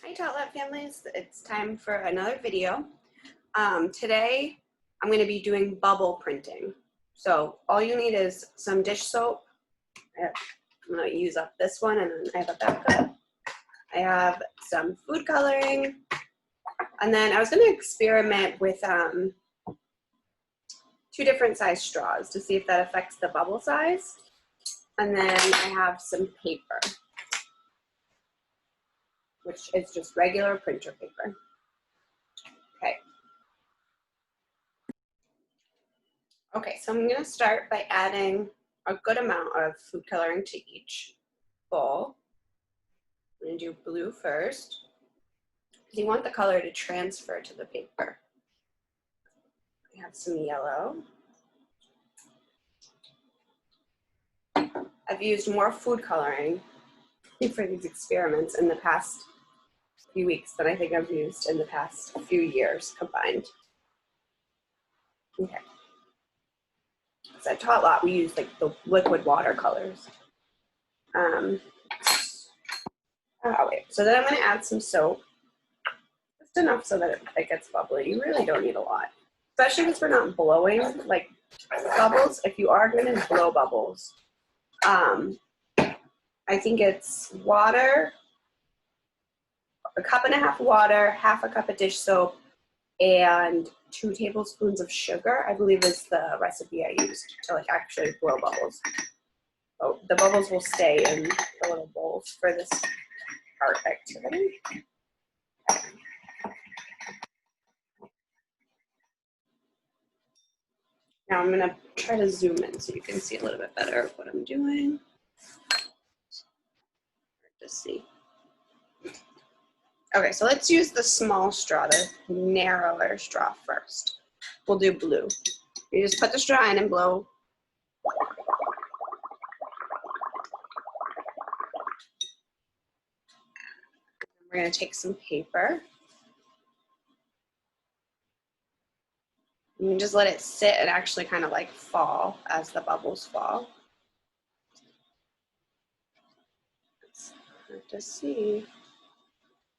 Hi Tot Lab families, it's time for another video. Today I'm going to be doing bubble printing. So all you need is some dish soap. I'm going to use up this one and then I have a backup. I have some food coloring, and then I was going to experiment with 2 different size straws to see if that affects the bubble size. And then I have some paper, which is just regular printer paper. Okay, so I'm going to start by adding a good amount of food coloring to each bowl. I'm going to do blue first, because you want the color to transfer to the paper. I have some yellow. I've used more food coloring for these experiments in the past few weeks than I think I've used in the past few years combined. Okay. So at Tot Lot, we use like the liquid watercolors. So then I'm going to add some soap. Just enough so that it gets bubbly. You really don't need a lot, especially because we're not blowing like bubbles. If you are going to blow bubbles, I think it's water, 1.5 cups water, 1/2 cup of dish soap, and 2 tablespoons of sugar, I believe is the recipe I used to like actually blow bubbles. Oh, the bubbles will stay in the little bowls for this art activity. Now I'm gonna try to zoom in so you can see a little bit better of what I'm doing. Just see. Okay, so let's use the small straw, the narrower straw first. We'll do blue. You just put the straw in and blow. We're gonna take some paper. You can just let it sit and actually kind of like fall as the bubbles fall. It's hard to see.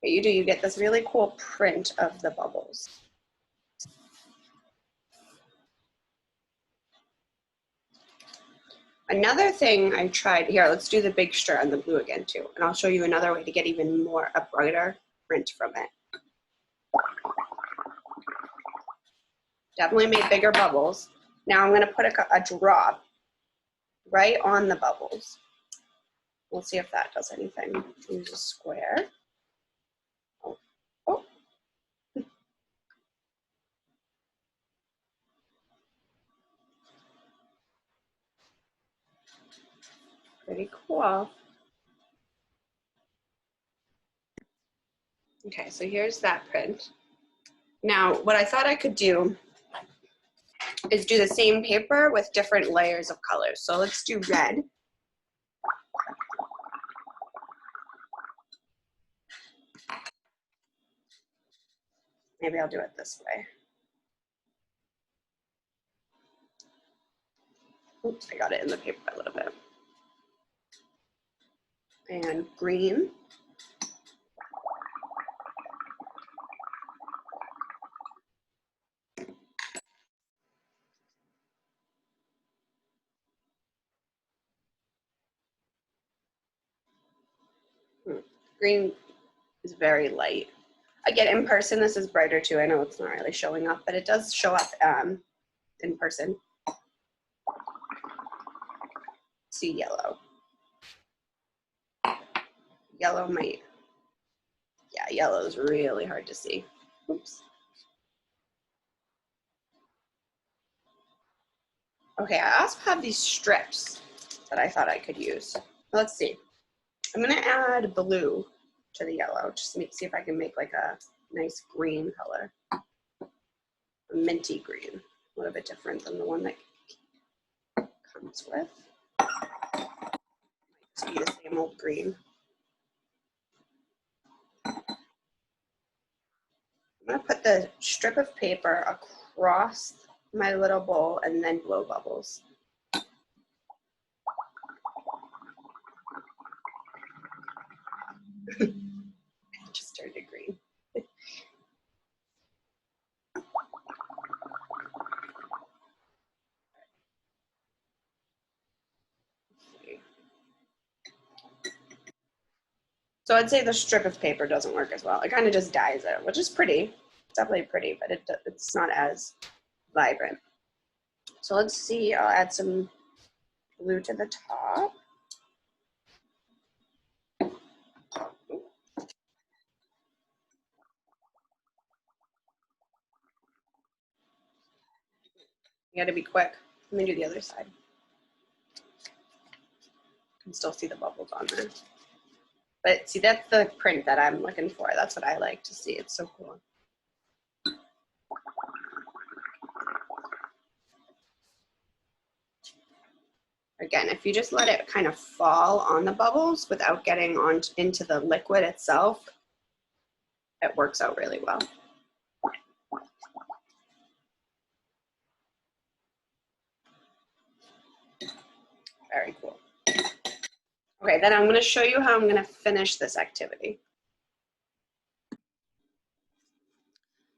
What you do, you get this really cool print of the bubbles. Another thing I tried, here, let's do the big stir and the blue again too. And I'll show you another way to get even more, a brighter print from it. Definitely made bigger bubbles. Now I'm gonna put a drop right on the bubbles. We'll see if that does anything. Use a square. Oh. Pretty cool. Okay, so here's that print. Now, what I thought I could do is do the same paper with different layers of colors. So let's do red. Maybe I'll do it this way. Oops, I got it in the paper a little bit. And green. Green is very light. Again, in person, this is brighter too. I know it's not really showing up, but it does show up in person. See yellow. Yellow might, yeah, yellow is really hard to see. Oops. Okay, I also have these strips that I thought I could use. Let's see. I'm gonna add blue to the yellow, just to see if I can make like a nice green color. A minty green, a little bit different than the one that comes with. Might be the same old green. I'm gonna put the strip of paper across my little bowl and then blow bubbles. It just started So I'd say the strip of paper doesn't work as well. It kind of just dyes it, which is pretty. It's definitely pretty, but it's not as vibrant. So let's see, I'll add some glue to the top. You gotta be quick. Let me do the other side. You can still see the bubbles on there. But see, that's the print that I'm looking for. That's what I like to see. It's so cool. Again, if you just let it kind of fall on the bubbles without getting on into the liquid itself, it works out really well. Very cool. Okay, then I'm going to show you how I'm going to finish this activity.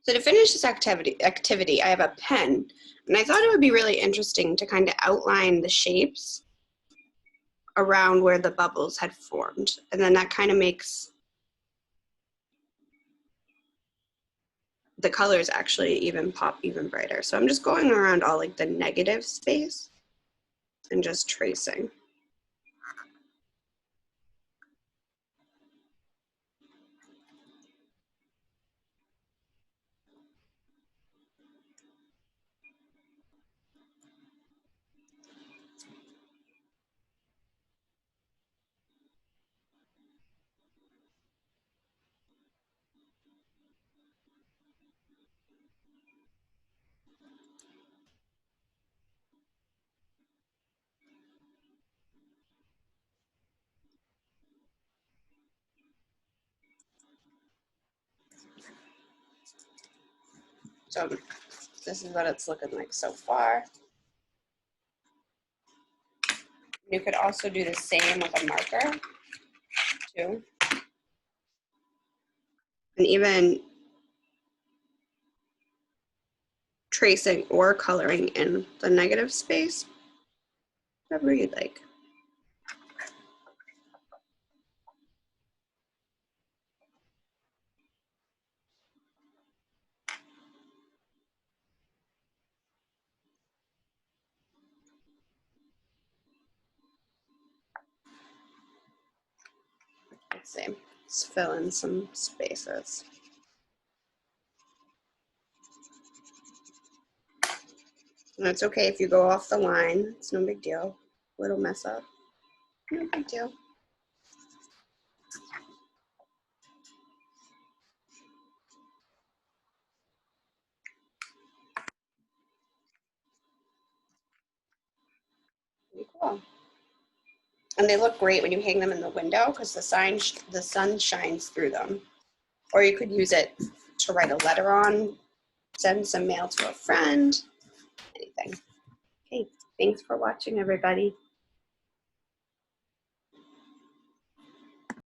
So to finish this activity, I have a pen, and I thought it would be really interesting to kind of outline the shapes around where the bubbles had formed. And then that kind of makes the colors actually even pop even brighter. So I'm just going around all like the negative space and just tracing. So this is what it's looking like so far. You could also do the same with a marker too. And even tracing or coloring in the negative space, whatever you'd like. Let's see, let's fill in some spaces. And it's okay if you go off the line, it's no big deal. Little mess up, no big deal. Pretty cool. And they look great when you hang them in the window because the sun shines through them. Or you could use it to write a letter on, send some mail to a friend, anything. Okay, thanks for watching, everybody.